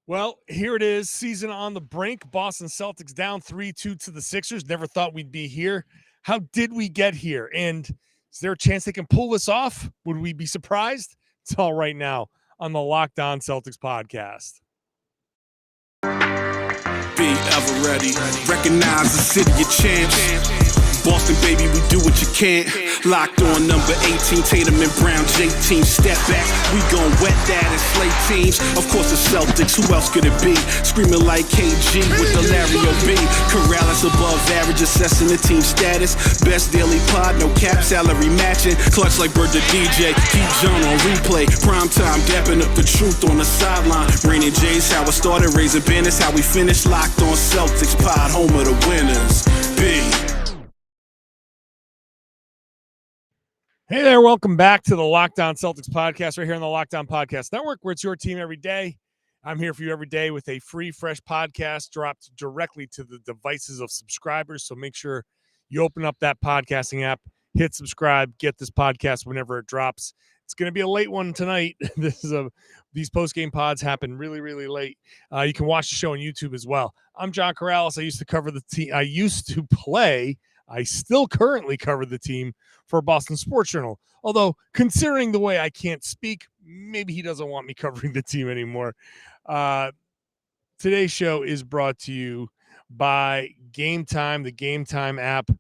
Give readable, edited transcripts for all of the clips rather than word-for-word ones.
Well, here it is, season on the brink. Boston Celtics down 3-2 to the Sixers. Never thought we'd be here. How did we get here? And is there a chance they can pull this off? Would we be surprised? It's all right now on the Locked On Celtics podcast. Be ever ready. Recognize the city of champs. Boston, baby, we do what you can't. Locked on number 18, Tatum and Brown, J-team, step back. We gon' wet that and slay teams. Of course, the Celtics, who else could it be? Screaming like KG with the Larry O.B. Karalis above average, assessing the team status. Best daily pod, no cap, salary matching. Clutch like Bird the DJ, keep John on replay. Prime time, dapping up the truth on the sideline. Raining J's, how it started, raising banners, how we finished. Locked on Celtics, pod, home of the winners. B. Hey there, welcome back to the Locked On Celtics podcast right here on the Locked On Podcast Network, where it's your team every day. I'm here for you every day with a free, fresh podcast dropped directly to the devices of subscribers. So make sure you open up that podcasting app, hit subscribe, get this podcast whenever it drops. It's going to be a late one tonight. These post-game pods happen really, really late. You can watch the show on YouTube as well. I'm John Karalis. I used to cover the team. I still currently cover the team for Boston Sports Journal. Although, considering the way I can't speak, maybe he doesn't want me covering the team anymore. Today's show is brought to you by Gametime, the Gametime app,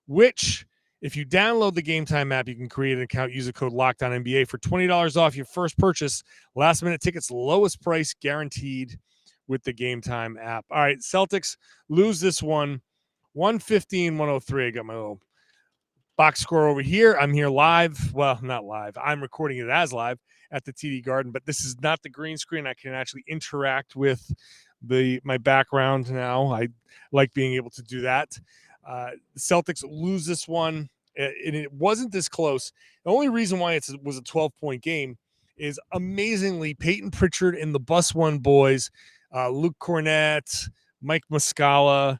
which, if you download the Gametime app, you can create an account, use the code LOCKEDONNBA for $20 off your first purchase. Last-minute tickets, lowest price guaranteed with the Gametime app. All right, Celtics lose this one. 115-103. I got my little box score over here. I'm here live. Well, not live. I'm recording it as live at the TD Garden, but this is not the green screen. I can actually interact with my background now. I like being able to do that. The Celtics lose this one, and it wasn't this close. The only reason why it was a 12-point game is, amazingly, Peyton Pritchard and the Bus One boys, Luke Cornett, Mike Muscala,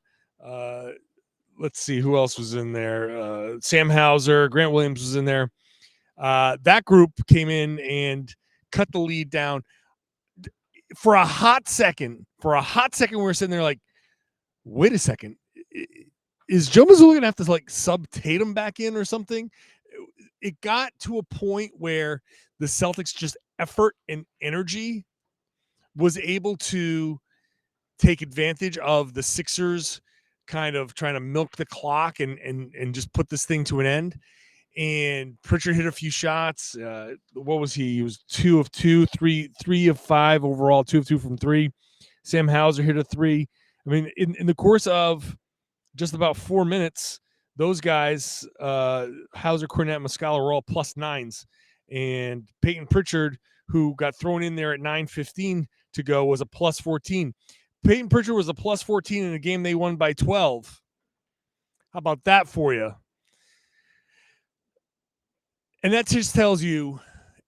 let's see who else was in there. Sam Hauser, Grant Williams was in there. That group came in and cut the lead down. For a hot second, we were sitting there like, wait a second. Is Joe Mazzulla going to have to sub Tatum back in or something? It got to a point where the Celtics just effort and energy was able to take advantage of the Sixers kind of trying to milk the clock and just put this thing to an end. And Pritchard hit a few shots. What was he? He was 2 of 2, 3 of 5 overall, 2 of 2 from 3. Sam Hauser hit a 3. I mean, in the course of just about 4 minutes, those guys, Hauser, Cornett, Muscala, were all plus 9s. And Peyton Pritchard, who got thrown in there at 9:15 to go, was a plus 14. Peyton Pritchard was a plus 14 in a game they won by 12. How about that for you? And that just tells you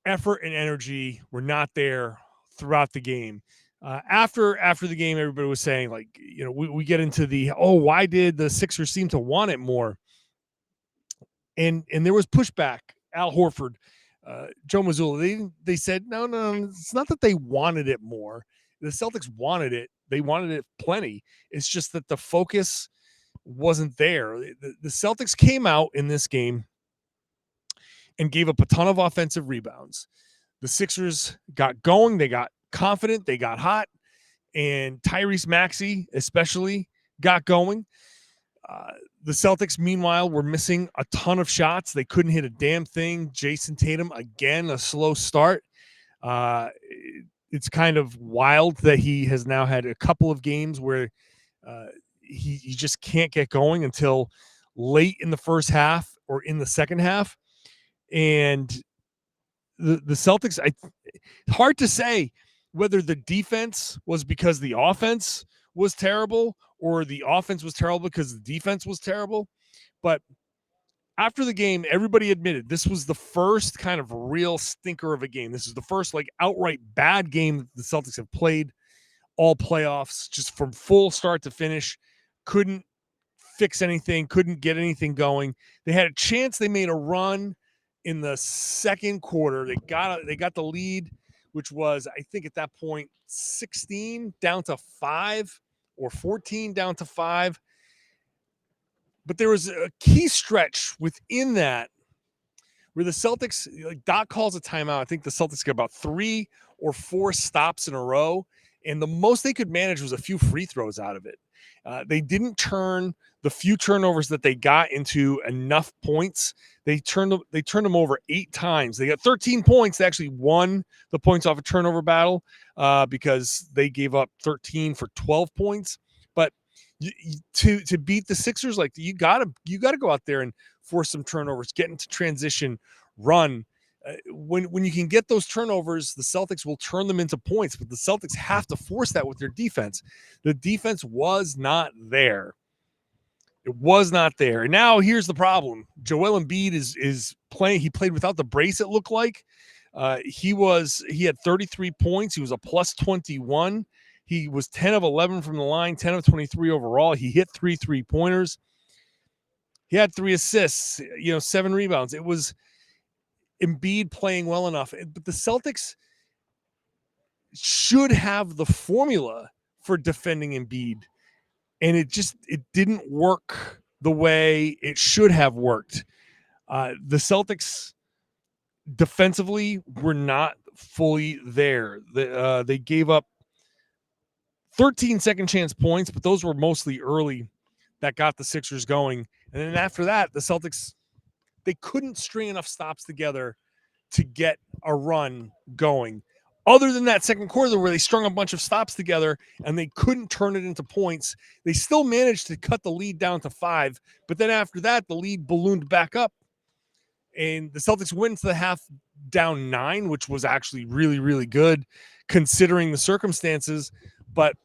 effort and energy were not there throughout the game. After the game, everybody was saying, we get into why did the Sixers seem to want it more? And there was pushback. Al Horford, Joe Mazzulla, they said, no, it's not that they wanted it more. The Celtics wanted it. They wanted it plenty. It's just that the focus wasn't there. The Celtics came out in this game and gave up a ton of offensive rebounds. The Sixers got going. They got confident. They got hot. And Tyrese Maxey especially got going. The Celtics, meanwhile, were missing a ton of shots. They couldn't hit a damn thing. Jayson Tatum, again, a slow start. It's kind of wild that he has now had a couple of games where he just can't get going until late in the first half or in the second half. And the Celtics, hard to say whether the defense was because the offense was terrible or the offense was terrible because the defense was terrible. But after the game, everybody admitted this was the first kind of real stinker of a game. This is the first outright bad game that the Celtics have played all playoffs, just from full start to finish. Couldn't fix anything, couldn't get anything going. They had a chance. They made a run in the second quarter. They got the lead which was, I think at that point, 16 down to 5 or 14 down to 5. But there was a key stretch within that where the Celtics, like Doc calls a timeout. I think the Celtics got about 3 or 4 stops in a row, and the most they could manage was a few free throws out of it. They didn't turn the few turnovers that they got into enough points. They turned them over 8 times. They got 13 points. They actually won the points off a turnover battle because they gave up 13 for 12 points. But to beat the Sixers, like you gotta go out there and force some turnovers, get into transition, run. When you can get those turnovers, the Celtics will turn them into points, but the Celtics have to force that with their defense. The defense was not there. It was not there. And now here's the problem. Joel Embiid is playing. He played without the brace, it looked like. He had 33 points. He was a plus 21. He was 10 of 11 from the line, 10 of 23 overall. He hit 3 3-pointers. He had 3 assists, 7 rebounds. It was Embiid playing well enough. But the Celtics should have the formula for defending Embiid. And it didn't work the way it should have worked. The Celtics defensively were not fully there. They gave up 13 second chance points, but those were mostly early that got the Sixers going. And then after that, the Celtics, they couldn't string enough stops together to get a run going. Other than that second quarter where they strung a bunch of stops together and they couldn't turn it into points, they still managed to cut the lead down to 5. But then after that, the lead ballooned back up. And the Celtics went to the half down 9, which was actually really, really good considering the circumstances. But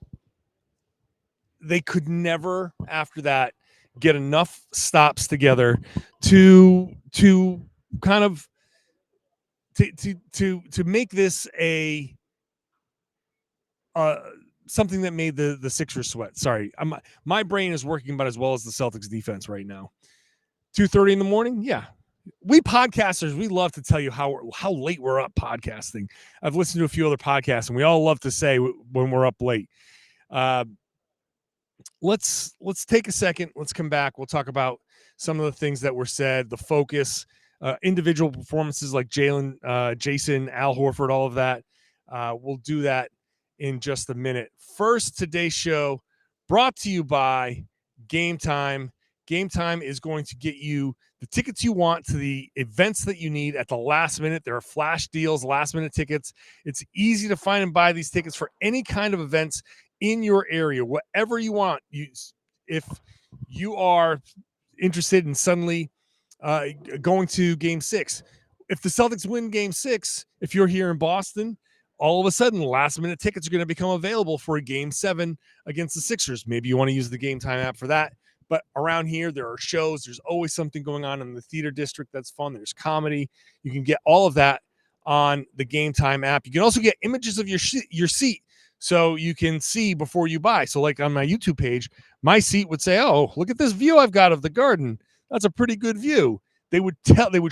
they could never, after that, get enough stops together to kind of to make this a something that made the Sixers sweat. Sorry, my brain is working about as well as the Celtics defense right now. 2:30 in the morning, yeah. We podcasters, we love to tell you how late we're up podcasting. I've listened to a few other podcasts, and we all love to say when we're up late. Let's take a second. Let's come back. We'll talk about some of the things that were said, the focus, individual performances like Jaylen, Jayson, Al Horford, all of that. We'll do that in just a minute. First, today's show brought to you by Gametime. Gametime is going to get you the tickets you want to the events that you need at the last minute. There are flash deals, last minute tickets. It's easy to find and buy these tickets for any kind of events in your area, whatever you want. If you are interested in suddenly going to Game 6, if the Celtics win Game 6, if you're here in Boston, all of a sudden last-minute tickets are going to become available for a Game 7 against the Sixers. Maybe you want to use the Gametime app for that. But around here, there are shows. There's always something going on in the theater district that's fun. There's comedy. You can get all of that on the Gametime app. You can also get images of your seat, so you can see before you buy. So like on my YouTube page, my seat would say, oh, look at this view I've got of the garden. That's a pretty good view. They would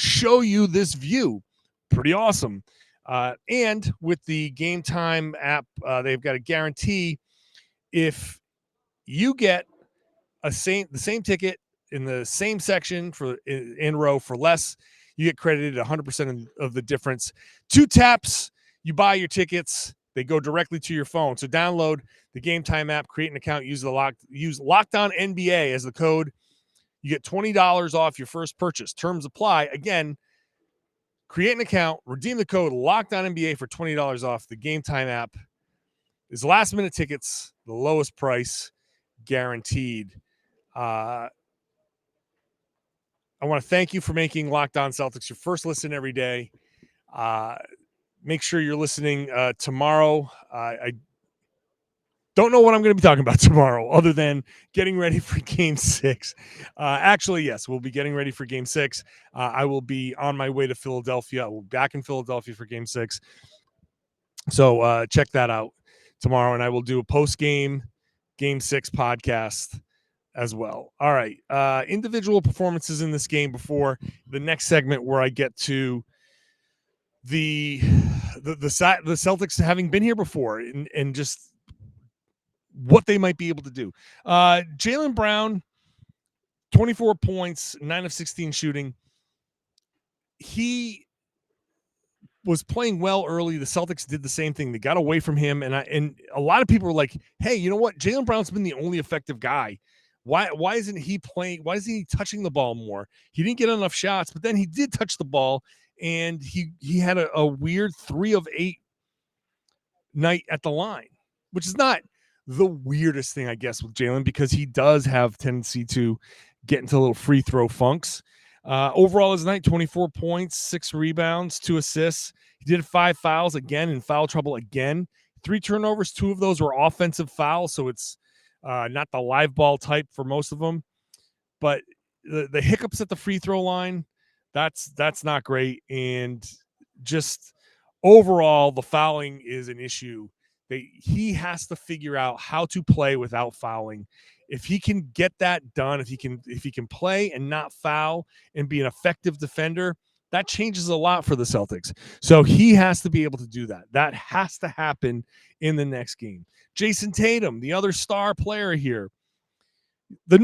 show you this view. Pretty awesome. And with the Gametime app, they've got a guarantee. If you get the same ticket in the same section in row for less, you get credited 100% of the difference. 2 taps, you buy your tickets. They go directly to your phone. So download the Gametime app, create an account, use Lockdown NBA as the code. You get $20 off your first purchase. Terms apply. Again, create an account, redeem the code Lockdown NBA for $20 off. The Gametime app is last minute tickets, the lowest price guaranteed. I want to thank you for making Locked On Celtics your first listen every day. Make sure you're listening tomorrow. I don't know what I'm going to be talking about tomorrow other than getting ready for Game 6. Actually, yes, we'll be getting ready for Game 6. I will be on my way to Philadelphia. I will be back in Philadelphia for Game 6. So check that out tomorrow, and I will do a post-game Game 6 podcast as well. All right. Individual performances in this game before the next segment where I get to the Celtics having been here before and just what they might be able to do. Jaylen Brown, 24 points, 9 of 16 shooting. He was playing well early. The Celtics did the same thing. They got away from him, and a lot of people were like, "Hey, you know what? Jaylen Brown's been the only effective guy. Why isn't he playing? Why isn't he touching the ball more? He didn't get enough shots, but then he did touch the ball, and he had a weird 3 of 8 night at the line, which is not the weirdest thing, I guess, with Jaylen, because he does have tendency to get into little free throw funks. Overall, his night, 24 points, 6 rebounds, 2 assists. He did 5 fouls again, in foul trouble again. 3 turnovers, 2 of those were offensive fouls, so it's not the live ball type for most of them. But the hiccups at the free throw line, that's not great. And just overall, the fouling is an issue. He has to figure out how to play without fouling. If he can get that done, if he can play and not foul and be an effective defender, that changes a lot for the Celtics. So he has to be able to do that. That has to happen in the next game. Jayson Tatum, the other star player here. The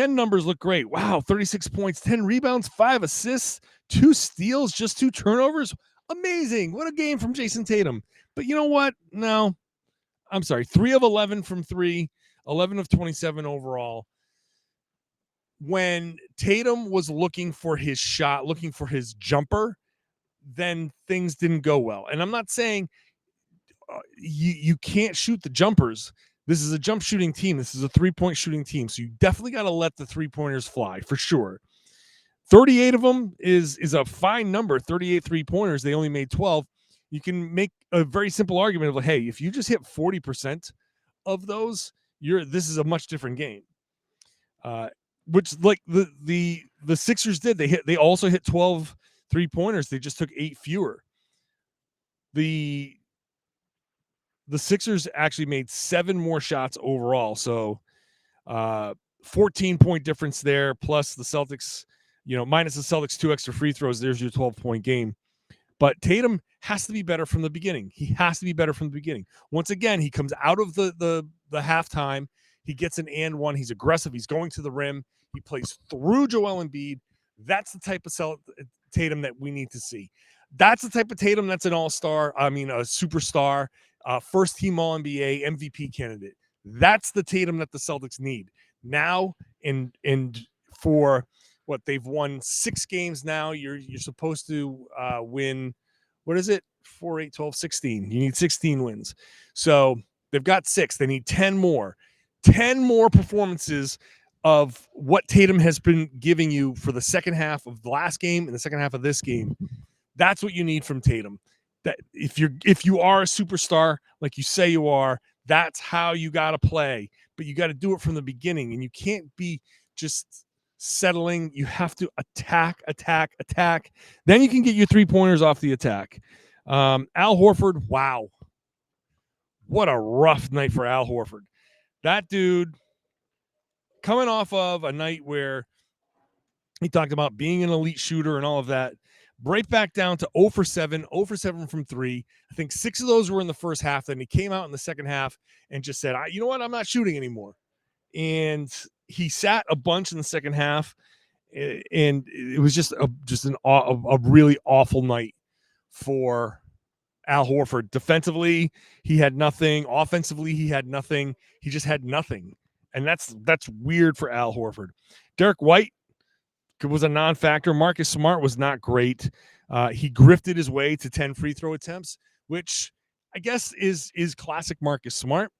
end numbers look great. Wow, 36 points, 10 rebounds, 5 assists, 2 steals, just 2 turnovers. Amazing. What a game from Jayson Tatum. But you know what? No, I'm sorry. 3 of 11 from 3, 11 of 27 overall. When Tatum was looking for his shot, looking for his jumper, then things didn't go well. And I'm not saying you can't shoot the jumpers. This is a jump shooting team. This is a 3-point shooting team. So you definitely got to let the 3-pointers fly for sure. 38 of them is a fine number. 38 3-pointers. They only made 12. You can make a very simple argument of like, hey, if you just hit 40% of those, this is a much different game. Which like the Sixers did. They also hit 12 3-pointers. They just took 8 fewer. The Sixers actually made 7 more shots overall. So 14-point difference there, plus the Celtics, minus the Celtics 2 extra free throws. There's your 12-point game. But Tatum has to be better from the beginning. He has to be better from the beginning. Once again, he comes out of the halftime. He gets an and one. He's aggressive. He's going to the rim. He plays through Joel Embiid. That's the type of Tatum that we need to see. That's the type of Tatum that's an all-star. I mean, a superstar, first-team All-NBA, MVP candidate. That's the Tatum that the Celtics need now. And for what they've won 6 games now, you're supposed to win. What is it? 4, 8, 12, 16. You need 16 wins. So they've got 6. They need 10 more. 10 more performances of what Tatum has been giving you for the second half of the last game and the second half of this game. That's what you need from Tatum. That if you are a superstar, like you say you are, that's how you got to play. But you got to do it from the beginning, and you can't be just settling. You have to attack. Then you can get your 3-pointers off the attack. Al Horford, wow. What a rough night for Al Horford. That dude, coming off of a night where he talked about being an elite shooter and all of that, right back down to 0 for 7 from 3. I think 6 of those were in the first half. Then he came out in the second half and just said, you know what? I'm not shooting anymore. And he sat a bunch in the second half, and it was just a really awful night for Al Horford. Defensively, he had nothing. Offensively, he had nothing. He just had nothing. And that's weird for Al Horford. Derek White was a non-factor. Marcus Smart was not great. He grifted his way to 10 free throw attempts, which I guess is classic Marcus Smart,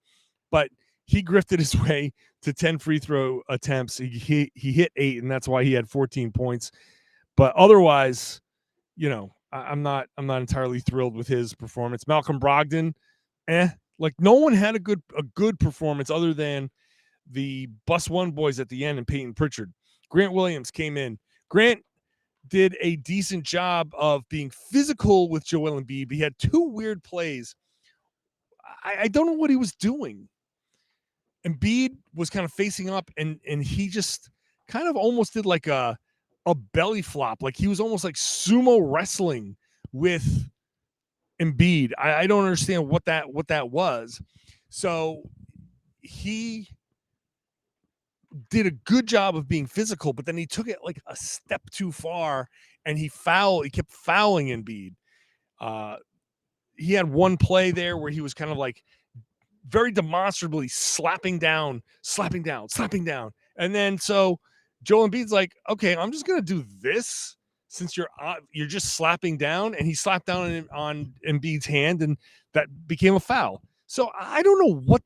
but he grifted his way to 10 free throw attempts. He hit 8, and that's why he had 14 points. But otherwise, I'm not entirely thrilled with his performance. Malcolm Brogdon, like no one had a good performance other than the Bus One boys at the end and Peyton Pritchard. Grant Williams came in. Grant did a decent job of being physical with Joel Embiid, but he had 2 weird plays. I don't know what he was doing. Embiid was kind of facing up, and he just kind of almost did like a belly flop. Like he was almost like sumo wrestling with Embiid. I don't understand what that was. So he did a good job of being physical, but then he took it like a step too far, and he kept fouling Embiid. He had one play there where he was kind of like very demonstrably slapping down. And then so Joel Embiid's like, okay, I'm just going to do this since you're just slapping down. And he slapped down on Embiid's hand, and that became a foul. So I don't know what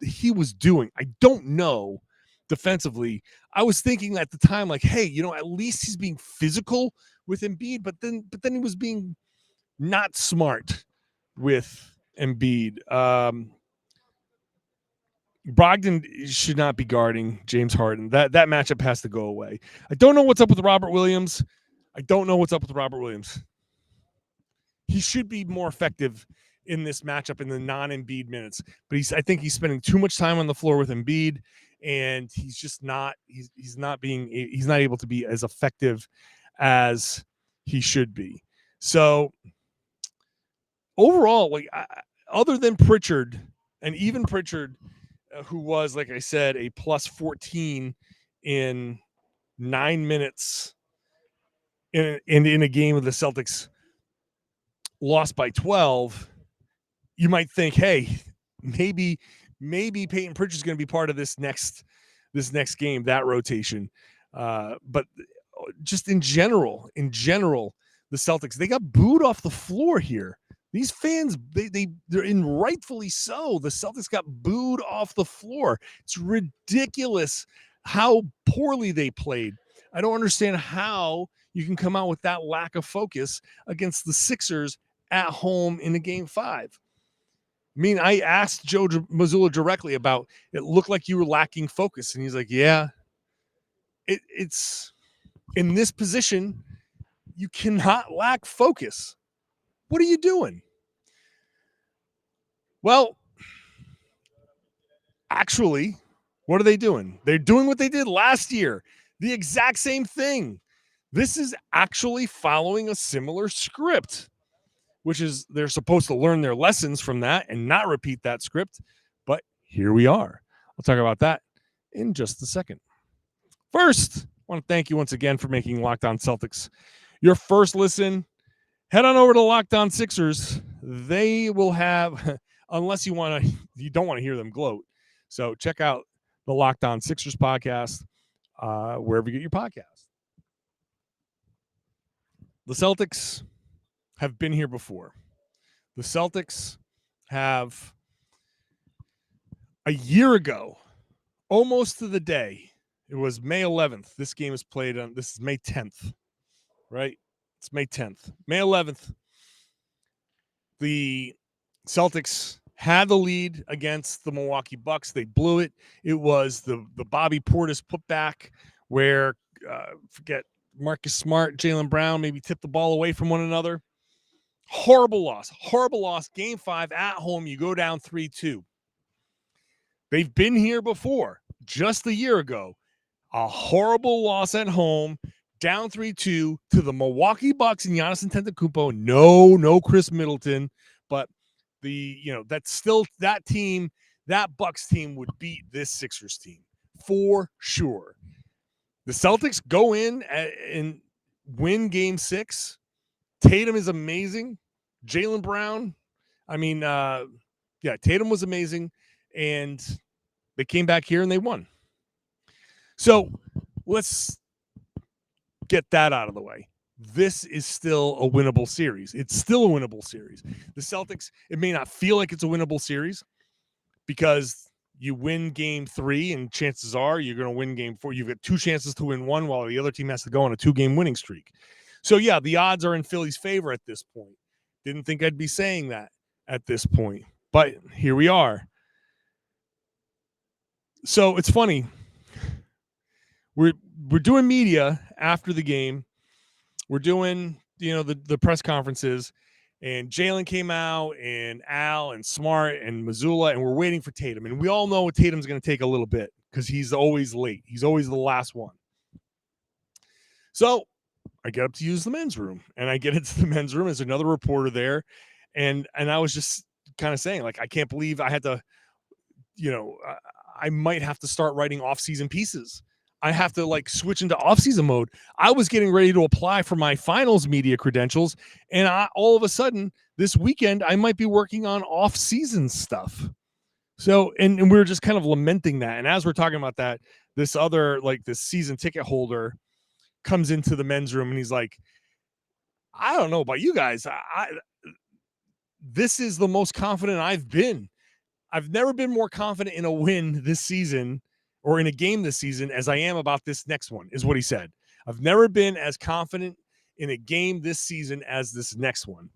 he was doing. I don't know defensively. I was thinking at the time, like, hey, at least he's being physical with Embiid, but then he was being not smart with Embiid. Brogdon should not be guarding James Harden. That matchup has to go away. I don't know what's up with Robert Williams. He should be more effective in this matchup in the non-Embiid minutes, but I think he's spending too much time on the floor with Embiid, and he's just not. He's not able to be as effective as he should be. So overall, like other than Pritchard, and even Pritchard, who was, like I said, a plus 14 in 9 minutes in a game of the Celtics lost by 12, you might think, hey, maybe Peyton Pritchard's going to be part of this next game, that rotation. But just in general, the Celtics, they got booed off the floor here. These fans, they're in rightfully so. The Celtics got booed off the floor. It's ridiculous how poorly they played. I don't understand how you can come out with that lack of focus against the Sixers at home in a game 5. I mean, I asked Joe Mazzulla directly about it. Looked like you were lacking focus, and he's like, "Yeah, it's in this position, you cannot lack focus. What are you doing?" Well, actually, what are they doing? They're doing what they did last year, the exact same thing. This is actually following a similar script, which is they're supposed to learn their lessons from that and not repeat that script. But here we are. I'll talk about that in just a second. First, I want to thank you once again for making Locked On Celtics your first listen. Head on over to Locked On Sixers. They will have, unless you don't want to hear them gloat. So check out the Locked On Sixers podcast wherever you get your podcast. The Celtics have been here before. The Celtics have, a year ago, almost to the day, it was May 11th. This game is played on, this is May 10th, right? It's May 10th. May 11th, the Celtics had the lead against the Milwaukee Bucks. They blew it. It was the Bobby Portis putback where, forget Marcus Smart, Jaylen Brown maybe tipped the ball away from one another. Horrible loss. Game 5 at home, you go down 3-2. They've been here before, just a year ago. A horrible loss at home, down 3-2 to the Milwaukee Bucks and Giannis Antetokounmpo. No Chris Middleton, but that's still that team, that Bucks team would beat this Sixers team for sure. The Celtics go in and win game 6. Tatum is amazing. Jaylen Brown, Tatum was amazing, and they came back here and they won. So let's get that out of the way. This is still a winnable series. It's still a winnable series. The Celtics, it may not feel like it's a winnable series because you win game 3 and chances are you're going to win game 4. You've got 2 chances to win 1 while the other team has to go on a 2-game winning streak. So, yeah, the odds are in Philly's favor at this point. Didn't think I'd be saying that at this point, but here we are. So it's funny. We're doing media after the game. We're doing, the press conferences, and Jaylen came out, and Al and Smart and Mazzulla, and we're waiting for Tatum. And we all know Tatum's going to take a little bit because he's always late. He's always the last one. So I get up to use the men's room, and I get into the men's room. There's another reporter there, And I was just kind of saying, like, I can't believe I had to, I might have to start writing off-season pieces. I have to like switch into off-season mode. I was getting ready to apply for my finals media credentials, and all of a sudden this weekend I might be working on off-season stuff. So, and we were just kind of lamenting that. And as we're talking about that, this other, like, this season ticket holder comes into the men's room and he's like, I don't know about you guys. This is the most confident I've been. I've never been more confident in a win this season or in a game this season as I am about this next one, is what he said. I've never been as confident in a game this season as this next one.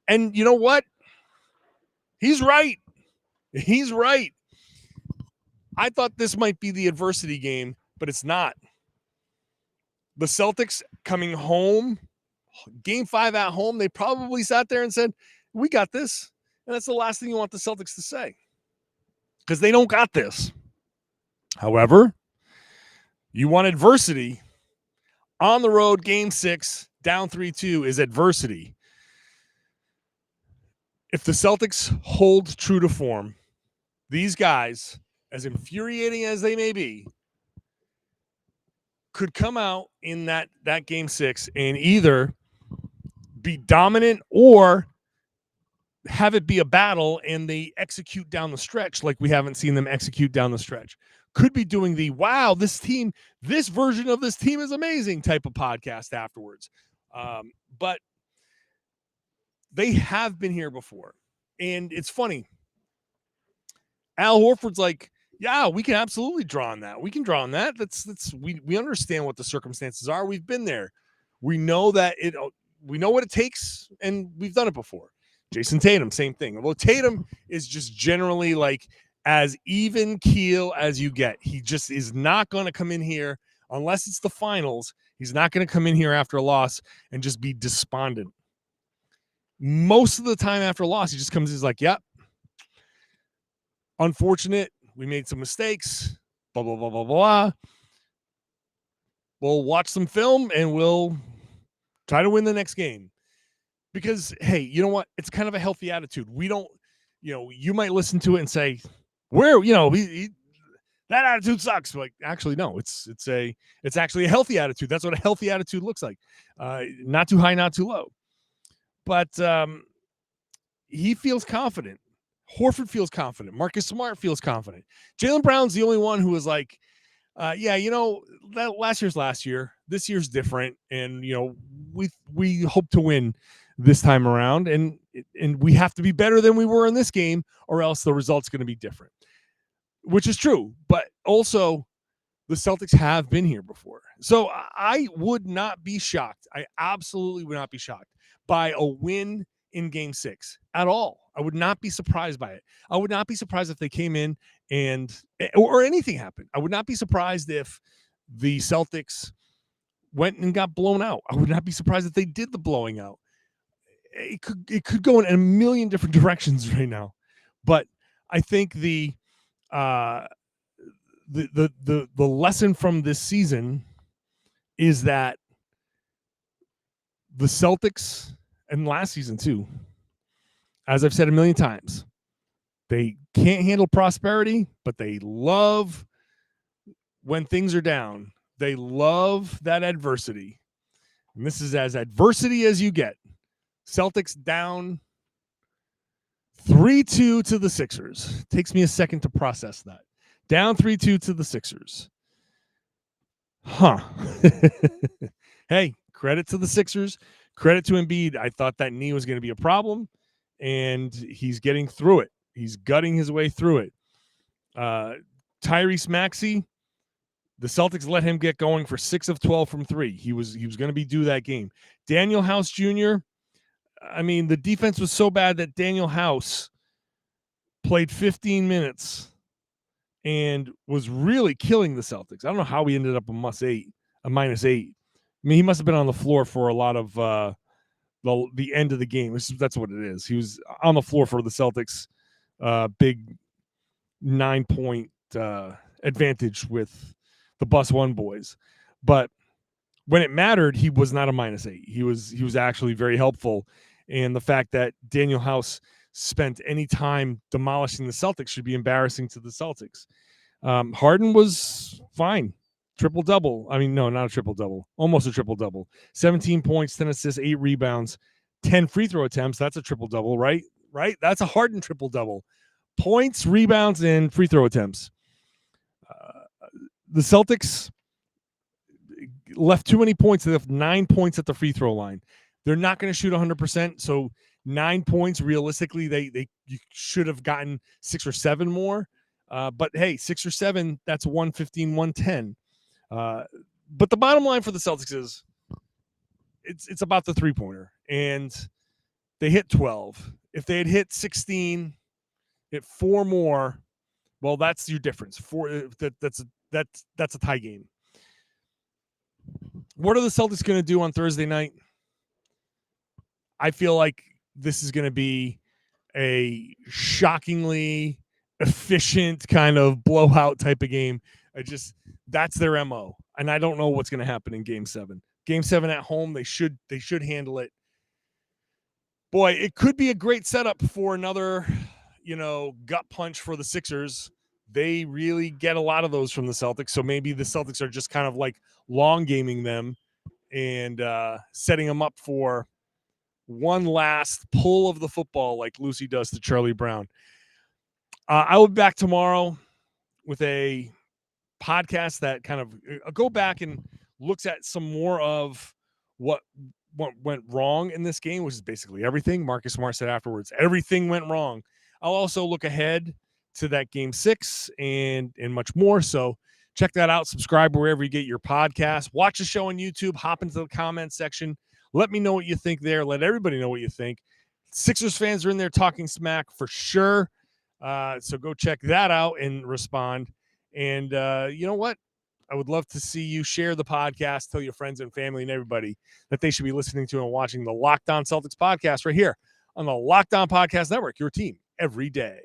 And you know what? He's right. He's right. I thought this might be the adversity game, but it's not. The Celtics coming home, game 5 at home, they probably sat there and said, we got this. And that's the last thing you want the Celtics to say, because they don't got this. However, you want adversity. On the road, game 6, down 3-2 is adversity. If the Celtics hold true to form, these guys, as infuriating as they may be, could come out in that game 6 and either be dominant or have it be a battle and they execute down the stretch like we haven't seen them execute down the stretch. Could be doing the, wow, this version of this team is amazing type of podcast afterwards. But they have been here before. And it's funny. Al Horford's like, yeah, we can absolutely draw on that. We can draw on that. We understand what the circumstances are. We've been there. We know that we know what it takes, and we've done it before. Jayson Tatum, same thing. Although Tatum is just generally like as even keel as you get. He just is not going to come in here unless it's the finals. He's not going to come in here after a loss and just be despondent. Most of the time after a loss, he just comes, he's like, yep, unfortunate. We made some mistakes, blah, blah, blah, blah, blah. We'll watch some film and we'll try to win the next game. Because, hey, you know what? It's kind of a healthy attitude. We don't, you might listen to it and say, that attitude sucks. Like, actually, no, it's actually a healthy attitude. That's what a healthy attitude looks like. Not too high, not too low. But he feels confident. Horford feels confident. Marcus Smart feels confident. Jaylen Brown's the only one who was like, that last year's last year. This year's different, and we hope to win this time around, and we have to be better than we were in this game, or else the result's going to be different. Which is true, but also the Celtics have been here before, so I would not be shocked. I absolutely would not be shocked by a win in game 6 at all. I would not be surprised by it. I would not be surprised if they came in or anything happened. I would not be surprised if the Celtics went and got blown out. I would not be surprised if they did the blowing out. It could go in a million different directions right now. But I think the lesson from this season is that the Celtics, and last season too, as I've said a million times, they can't handle prosperity, but they love when things are down. They love that adversity. And this is as adversity as you get. Celtics down 3-2 to the Sixers. Takes me a second to process that. Down 3-2 to the Sixers. Hey, credit to the Sixers. Credit to Embiid. I thought that knee was going to be a problem, and he's getting through it. He's gutting his way through it. Tyrese Maxey, the Celtics let him get going for 6 of 12 from 3. He was going to be due that game. Daniel House Jr., I mean, the defense was so bad that Daniel House played 15 minutes and was really killing the Celtics. I don't know how he ended up a -8. I mean, he must have been on the floor for a lot of the end of the game. That's what it is. He was on the floor for the Celtics. Big 9-point advantage with the Bus One boys. But when it mattered, he was not a -8. He was actually very helpful. And the fact that Daniel House spent any time demolishing the Celtics should be embarrassing to the Celtics. Harden was fine. Triple-double. I mean, no, not a triple-double. Almost a triple-double. 17 points, 10 assists, 8 rebounds, 10 free throw attempts. That's a triple-double, right? Right? That's a Harden triple-double. Points, rebounds, and free throw attempts. The Celtics left too many points. They left 9 points at the free throw line. They're not going to shoot 100%, so 9 points, realistically, you should have gotten 6 or 7 more. But hey, 6 or 7, that's 115, 110. But the bottom line for the Celtics is it's about the three-pointer, and they hit 12. If they had hit 16, hit 4 more, well, that's your difference. That's a tie game. What are the Celtics going to do on Thursday night? I feel like this is going to be a shockingly efficient kind of blowout type of game. That's their MO. And I don't know what's going to happen in game 7. Game 7 at home, they should handle it. Boy, it could be a great setup for another, gut punch for the Sixers. They really get a lot of those from the Celtics. So maybe the Celtics are just kind of like long gaming them and setting them up for one last pull of the football like Lucy does to Charlie Brown. I will be back tomorrow with a podcast that kind of go back and looks at some more of what went wrong in this game, which is basically everything. Marcus Smart said afterwards, everything went wrong. I'll also look ahead to that game 6 and much more. So check that out. Subscribe wherever you get your podcast. Watch the show on YouTube. Hop into the comment section. Let me know what you think there. Let everybody know what you think. Sixers fans are in there talking smack for sure. So go check that out and respond. And you know what? I would love to see you share the podcast, tell your friends and family and everybody that they should be listening to and watching the Locked On Celtics podcast right here on the Locked On Podcast Network, your team every day.